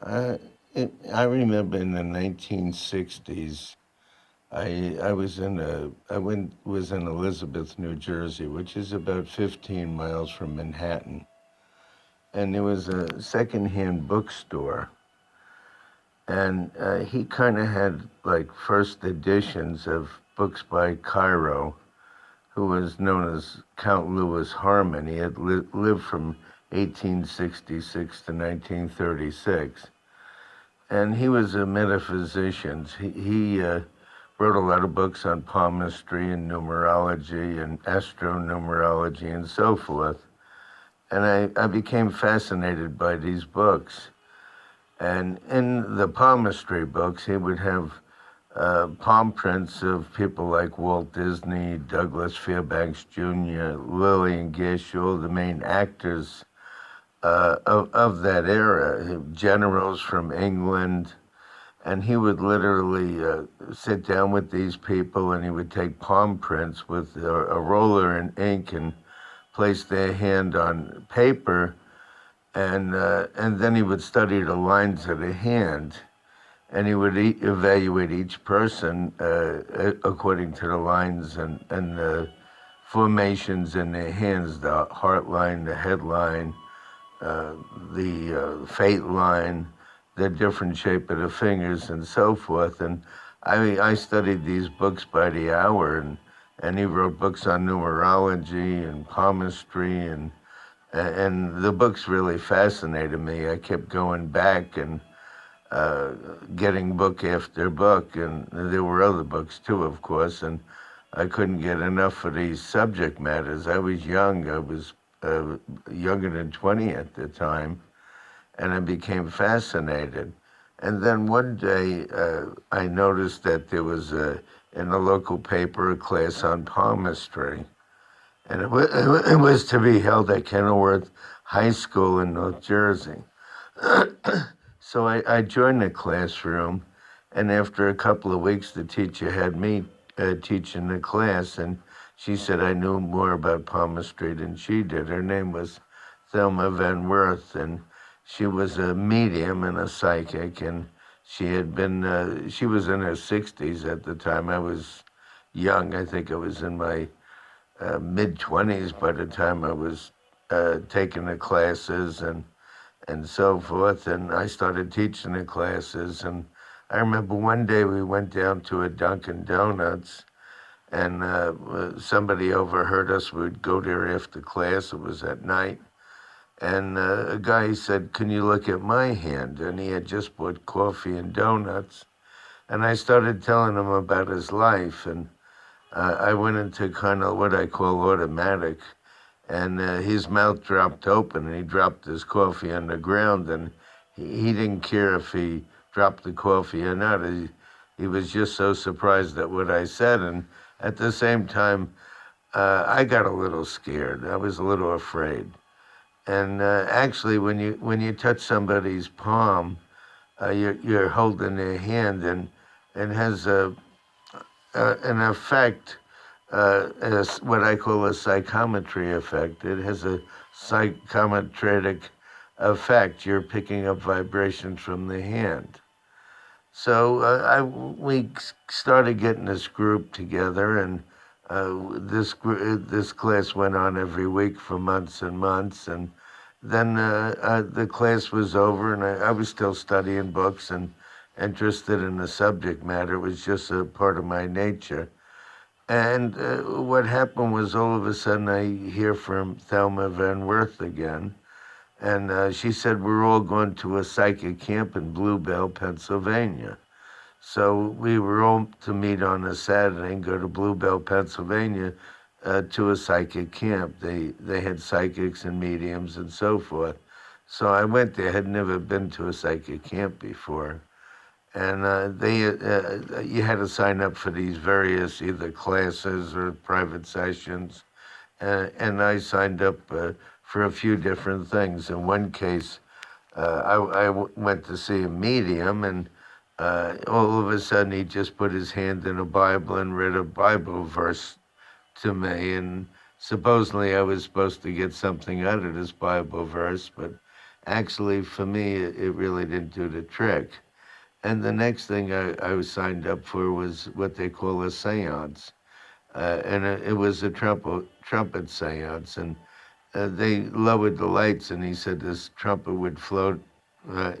Uh, I remember in the 1960s, I was in was in Elizabeth, New Jersey, which is about 15 miles from Manhattan, and there was a secondhand bookstore, and he kind of had like first editions of books by Cairo, who was known as Count Lewis Harmon. He had lived from 1866 to 1936. And he was a metaphysician. He wrote a lot of books on palmistry and numerology and astronumerology and so forth. And I became fascinated by these books. And in the palmistry books, he would have palm prints of people like Walt Disney, Douglas Fairbanks Jr., Lillian Gish, all the main actors of that era, generals from England. And he would literally sit down with these people and he would take palm prints with a roller and ink and place their hand on paper. And then he would study the lines of the hand, and he would evaluate each person according to the lines and the formations in their hands, the heart line, the head line, the fate line, the different shape of the fingers, and so forth. And I studied these books by the hour, and he wrote books on numerology and palmistry, and the books really fascinated me. I kept going back and getting book after book, and there were other books too, of course, and I couldn't get enough of these subject matters. I was young. I was younger than 20 at the time, and I became fascinated. And then one day, I noticed that there was in a local paper a class on palmistry, and it was to be held at Kenilworth High School in North Jersey. So I joined the classroom, and after a couple of weeks, the teacher had me teaching the class, and she said I knew more about palmistry than she did. Her name was Thelma Van Werth, and she was a medium and a psychic, and she was in her 60s at the time. I was young. I think I was in my mid-20s by the time I was taking the classes and so forth. And I started teaching the classes. And I remember one day we went down to a Dunkin' Donuts, and somebody overheard us. We'd go there after class. It was at night. And a guy said, "Can you look at my hand?" And he had just bought coffee and donuts. And I started telling him about his life. And I went into kind of what I call automatic. And his mouth dropped open, and he dropped his coffee on the ground. And he didn't care if he dropped the coffee or not. He was just so surprised at what I said. And at the same time, I got a little scared. I was a little afraid. And actually, when you touch somebody's palm, you're holding their hand, and it has an effect, what I call a psychometry effect. It has a psychometric effect. You're picking up vibrations from the hand. So we started getting this group together, and this class went on every week for months and months, and then the class was over, and I was still studying books and interested in the subject matter. It was just a part of my nature. And what happened was all of a sudden I hear from Thelma Van Werth again, and she said, "We're all going to a psychic camp in Bluebell, Pennsylvania." So we were all to meet on a Saturday and go to Bluebell, Pennsylvania, to a psychic camp. They had psychics and mediums and so forth. So I went there. Had never been to a psychic camp before, and you had to sign up for these various either classes or private sessions, and I signed up for a few different things. In one case, I went to see a medium, and all of a sudden he just put his hand in a Bible and read a Bible verse to me, and supposedly I was supposed to get something out of this Bible verse, but actually, for me, it really didn't do the trick. And the next thing I was signed up for was what they call a seance. And it was a trumpet seance. And they lowered the lights, and he said this trumpet would float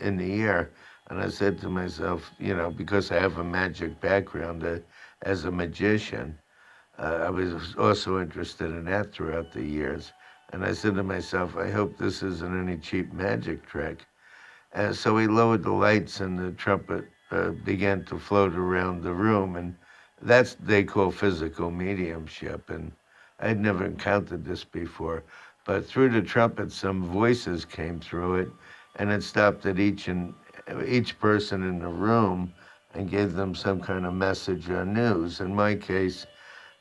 in the air. And I said to myself, because I have a magic background as a magician, I was also interested in that throughout the years. And I said to myself, I hope this isn't any cheap magic trick. So he lowered the lights, and the trumpet began to float around the room, and that's they call physical mediumship. And I'd never encountered this before, but through the trumpet, some voices came through it, and it stopped at each person in the room and gave them some kind of message or news. In my case,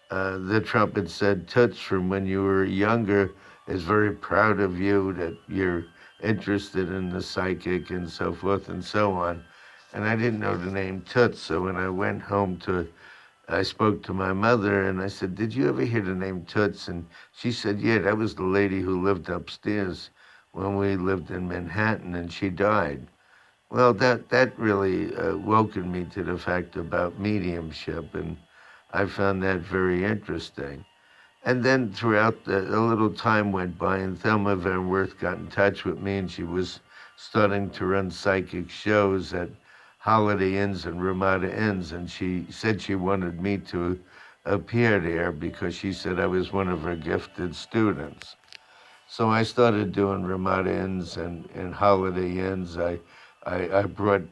the trumpet said, Toots, from when you were younger, is very proud of you that you're interested in the psychic and so forth and so on. And I didn't know the name Toots, so when I went home I spoke to my mother and I said, Did you ever hear the name Toots? And she said, Yeah, that was the lady who lived upstairs when we lived in Manhattan, and she died. Well, that really woken me to the fact about mediumship, and I found that very interesting. And then throughout a little time went by, and Thelma Van Worth got in touch with me, and she was starting to run psychic shows at Holiday Inns and Ramada Inns, and she said she wanted me to appear there because she said I was one of her gifted students. So I started doing Ramada Inns and Holiday Inns. I brought,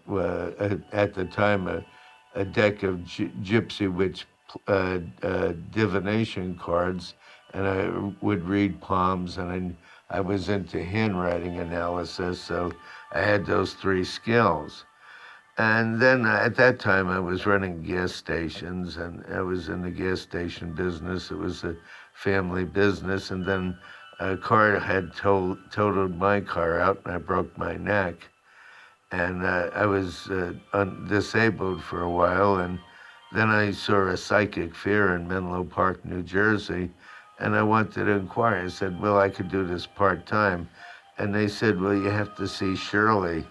at the time, a deck of Gypsy Witch divination cards, and I would read palms, and I was into handwriting analysis, so I had those three skills. And then at that time, I was running gas stations, and I was in the gas station business. It was a family business. And then a car had totaled my car out, and I broke my neck. And I was disabled for a while. And then I saw a psychic fair in Menlo Park, New Jersey, and I wanted to inquire. I said, well, I could do this part time. And they said, well, you have to see Shirley.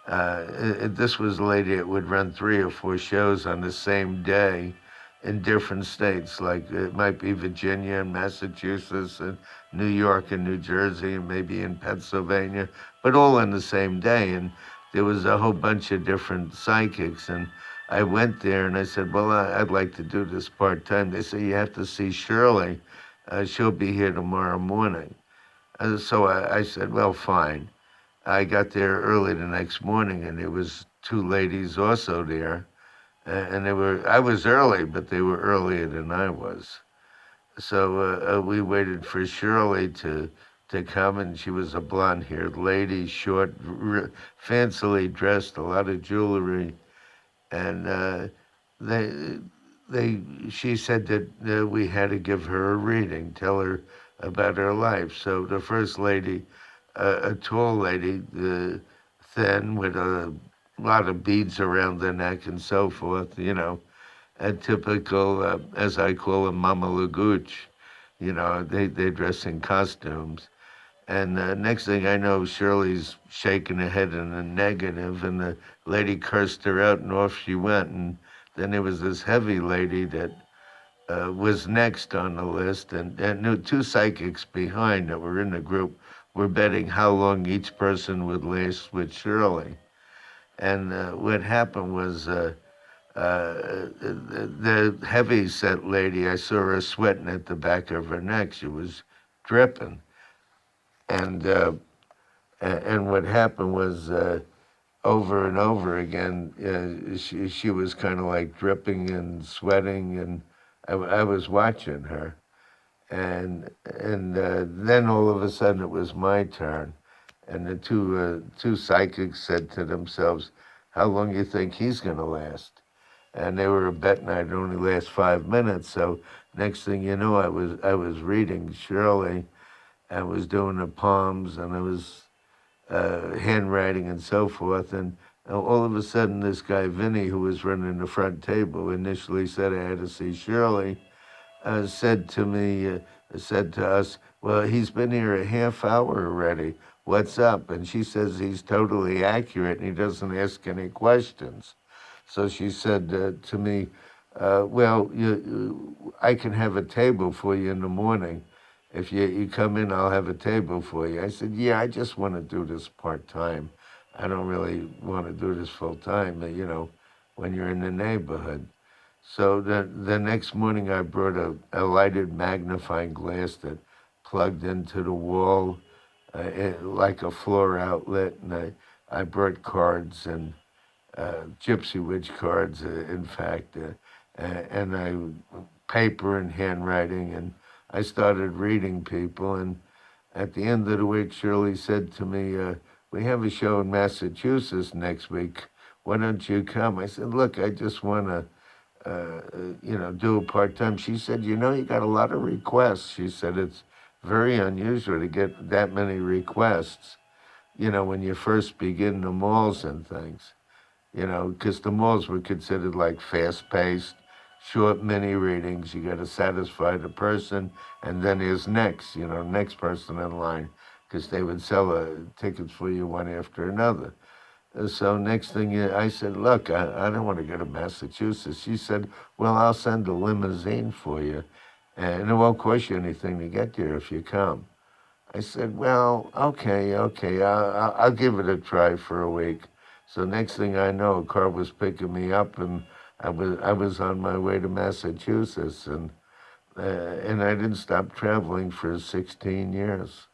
This was a lady that would run 3 or 4 shows on the same day in different states, like it might be Virginia and Massachusetts and New York and New Jersey and maybe in Pennsylvania, but all on the same day. And there was a whole bunch of different psychics. And I went there and I said, well, I'd like to do this part time. They said, you have to see Shirley. She'll be here tomorrow morning. So I said, well, fine. I got there early the next morning, and there was 2 ladies also there, and they were. I was early, but they were earlier than I was. So we waited for Shirley to come, and she was a blonde-haired lady, short, fancily dressed, a lot of jewelry, and they she said that we had to give her a reading, tell her about her life. So the first lady, a tall lady, thin with a lot of beads around the neck and so forth, a typical, as I call them, Mama Lagooch. They dress in costumes. And next thing I know, Shirley's shaking her head in the negative, and the lady cursed her out, and off she went. And then there was this heavy lady that was next on the list, and 2 psychics behind that were in the group were betting how long each person would last with Shirley. And what happened was the heavy set lady, I saw her sweating at the back of her neck. She was dripping. And and what happened was over and over again, she was kind of like dripping and sweating, and I was watching her, and then all of a sudden it was my turn, and the two psychics said to themselves, "How long do you think he's going to last?" And they were betting I'd only last 5 minutes. So next thing you know, I was reading Shirley, I was doing the palms, and I was handwriting and so forth. And all of a sudden, this guy, Vinny, who was running the front table, initially said I had to see Shirley, said to us, well, he's been here a half hour already. what's up? And she says he's totally accurate and he doesn't ask any questions. So she said to me, well, I can have a table for you in the morning. If you come in, I'll have a table for you. I said, yeah, I just want to do this part-time. I don't really want to do this full-time, when you're in the neighborhood. So the next morning, I brought a lighted magnifying glass that plugged into the wall, like a floor outlet, and I brought cards and Gypsy Witch cards, in fact, and I paper and handwriting, and I started reading people. And at the end of the week, Shirley said to me, "We have a show in Massachusetts next week. Why don't you come?" I said, "Look, I just want to." Do a part time. She said, you got a lot of requests. She said it's very unusual to get that many requests, when you first begin the malls and things, because the malls were considered like fast paced, short mini readings. You got to satisfy the person, and then there's next person in line, because they would sell tickets for you one after another. So next thing I said, look, I don't want to go to Massachusetts. She said, well, I'll send a limousine for you, and it won't cost you anything to get there if you come. I said, well, okay, I'll give it a try for a week. So next thing I know, a car was picking me up, and I was on my way to Massachusetts, and I didn't stop traveling for 16 years.